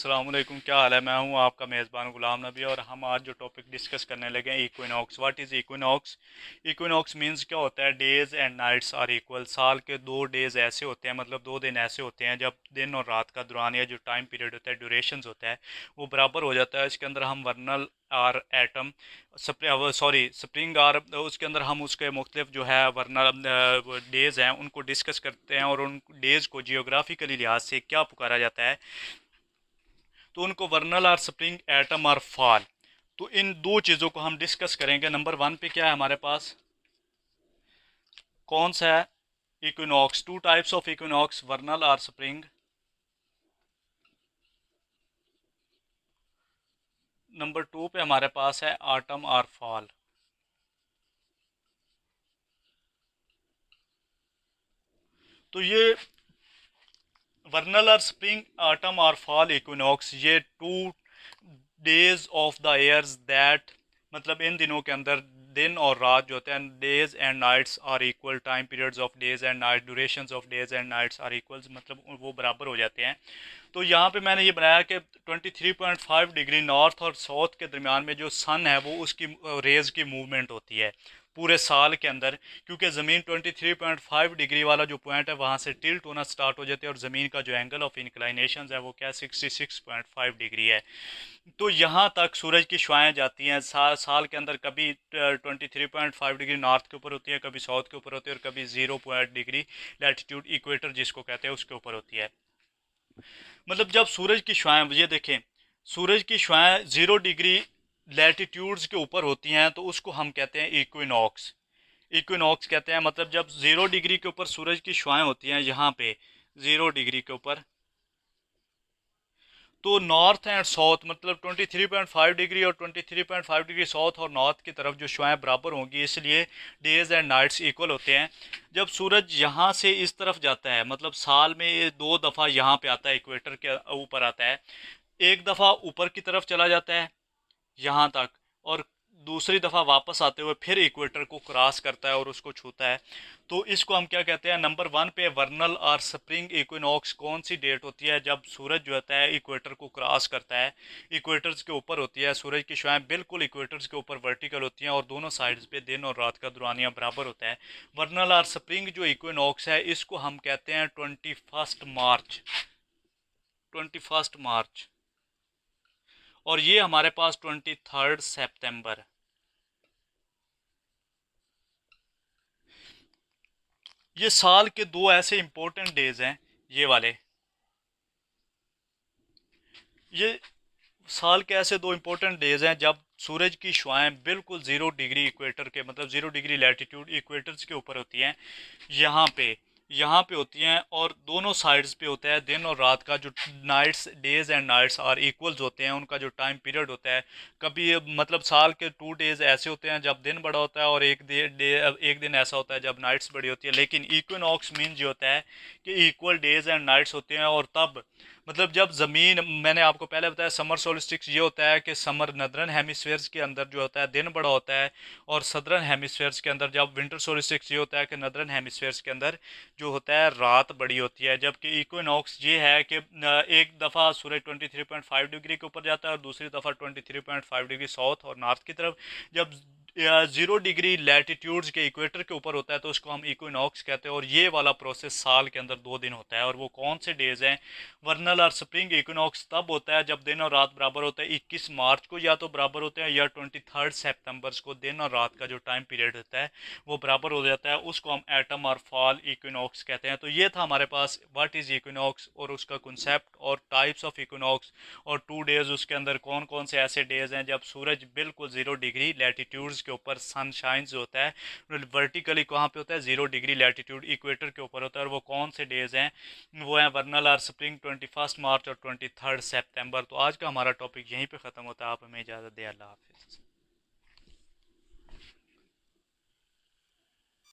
अस्सलाम वालेकुम, क्या हाल है। मैं हूं आपका मेज़बान गुलाम नबी और हम आज जो टॉपिक डिस्कस करने लगे हैं equinox. What is equinox? Equinox means क्या होता है? Days and nights are equal. साल के दो डेज़ ऐसे होते हैं, मतलब दो दिन ऐसे होते हैं जब दिन और रात का दौरान या जो टाइम पीरियड होता है, ड्यूरेशंस होता है, वो बराबर हो जाता है। इसके अंदर हम वर्नल आर एटम स्प्रिंग आर, उसके अंदर हम उसके मुख्तलिफ जो है वर्नल डेज़ हैं उनको डिस्कस करते हैं और उन डेज़ को जियोग्राफिकली लिहाज से क्या पुकारा जाता है, तो उनको वर्नल और स्प्रिंग एटम और फॉल। तो इन दो चीज़ों को हम डिस्कस करेंगे। नंबर वन पे क्या है हमारे पास, कौन सा है? Equinox. Two types of equinox, vernal और स्प्रिंग। नंबर टू पे हमारे पास है ऑटम और फॉल। तो ये वर्नल और स्प्रिंग, ऑटम और फॉल इक्विनॉक्स, ये two days of the years that, मतलब इन दिनों के अंदर दिन और रात जो होते हैं, days and nights are equal, time periods of days and night, durations of days and nights are equals, मतलब वो बराबर हो जाते हैं। तो यहाँ पे मैंने ये बनाया कि 23.5 डिग्री नॉर्थ और साउथ के दरमियान में जो सन है वो उसकी रेज की मूवमेंट होती है पूरे साल के अंदर। क्योंकि ज़मीन 23.5 डिग्री वाला जो पॉइंट है वहाँ से टिल्ट होना स्टार्ट हो जाती है और ज़मीन का जो एंगल ऑफ इंक्लाइनेशन है वो क्या 66.5 डिग्री है। तो यहाँ तक सूरज की शुआएं जाती हैं साल के अंदर। कभी 23.5 डिग्री नॉर्थ के ऊपर होती है, कभी साउथ के ऊपर होती है, और कभी 0 डिग्री लैटिट्यूड, इक्वेटर जिसको कहते हैं, उसके ऊपर होती है। मतलब जब सूरज की शुआएं, ये देखें, सूरज की शुआएं 0 डिग्री लैटिट्यूड्स के ऊपर होती हैं तो उसको हम कहते हैं इक्विनॉक्स। इक्विनॉक्स कहते हैं, मतलब जब 0 डिग्री के ऊपर सूरज की शुआएं होती हैं, यहाँ पे 0 डिग्री के ऊपर, तो नॉर्थ एंड साउथ, मतलब 23.5 डिग्री और 23.5 डिग्री साउथ और नॉर्थ की तरफ जो शुआएं बराबर होंगी, इसलिए डेज एंड नाइट्स इक्वल होते हैं। जब सूरज यहाँ से इस तरफ जाता है, मतलब साल में ये दो दफ़ा यहाँ पे आता है, इक्वेटर के ऊपर आता है। एक दफ़ा ऊपर की तरफ चला जाता है यहाँ तक, और दूसरी दफ़ा वापस आते हुए फिर इक्वेटर को क्रॉस करता है और उसको छूता है। तो इसको हम क्या कहते हैं? नंबर वन पे वर्नल और स्प्रिंग इक्विनॉक्स कौन सी डेट होती है? जब सूरज जो होता है इक्वेटर को क्रॉस करता है, इक्वेटर्स के ऊपर होती है, सूरज की शुआएं बिल्कुल इक्वेटर्स के ऊपर वर्टिकल होती हैं और दोनों साइड्स पे दिन और रात का दुरानिया बराबर होता है। वर्नल और स्प्रिंग जो इक्विनॉक्स है, इसको हम कहते हैं 21 मार्च। 21 मार्च। और ये हमारे पास 23 सितंबर। ये साल के दो ऐसे इंपॉर्टेंट डेज हैं, ये वाले। ये साल के ऐसे दो इंपॉर्टेंट डेज हैं जब सूरज की शुआएं बिल्कुल 0 डिग्री इक्वेटर के, मतलब 0 डिग्री लैटिट्यूड इक्वेटर्स के ऊपर होती हैं, यहाँ पे यहाँ पे होती हैं, और दोनों साइड्स पे होता है दिन और रात का जो nights, days and nights are equals होते हैं, उनका जो टाइम पीरियड होता है। कभी मतलब साल के 2 डेज ऐसे होते हैं जब दिन बड़ा होता है और एक दिन ऐसा होता है जब नाइट्स बड़ी होती है। लेकिन इक्विनॉक्स मीन जो होता है कि इक्वल डेज एंड नाइट्स होते हैं, और तब मतलब जब ज़मीन, मैंने आपको पहले बताया समर सोलिस्टिक्स ये होता है कि समर नदरन हेमिस्फेयर्स के अंदर जो होता है दिन बड़ा होता है, और सदरन हेमिस्फेयर्स के अंदर जब विंटर सोलिस्टिक्स ये होता है कि नदरन हेमिस्फेयर्स के अंदर जो होता है रात बड़ी होती है। जबकि इक्विनॉक्स ये है कि एक दफ़ा सूरज 23.5 डिग्री के ऊपर जाता है और दूसरी दफ़ा 23.5 डिग्री साउथ और नॉर्थ की तरफ। जब 0 डिग्री लैटिट्यूड्स के इक्वेटर के ऊपर होता है तो उसको हम इक्विनॉक्स कहते हैं, और ये वाला प्रोसेस साल के अंदर 2 दिन होता है। और वो कौन से डेज हैं? वर्नल और स्प्रिंग इक्विनॉक्स तब होता है जब दिन और रात बराबर होता है। 21 मार्च को या तो बराबर होते हैं, या 23 सितंबर को दिन और रात का जो टाइम पीरियड होता है वो बराबर हो जाता है। उसको हम एटम और फॉल इक्विनॉक्स कहते हैं। तो ये था हमारे पास व्हाट इज़ इक्विनॉक्स और उसका कॉन्सेप्ट और टाइप्स ऑफ इक्विनॉक्स, और 2 डेज उसके अंदर कौन कौन से ऐसे डेज हैं जब सूरज बिल्कुल 0 डिग्री लैटिट्यूड्स के ऊपर सनशाइन जो होता है वर्टिकली कहाँ पे होता है? 0 डिग्री लैटिट्यूड इक्वेटर के ऊपर होता है। और वो कौन से डेज हैं? वो हैं वर्नल और स्प्रिंग, 21 मार्च और 23 सितंबर। तो आज का हमारा टॉपिक यहीं पे ख़त्म होता है। आप हमें इजाज़त दें। अल्लाह हाफिज़।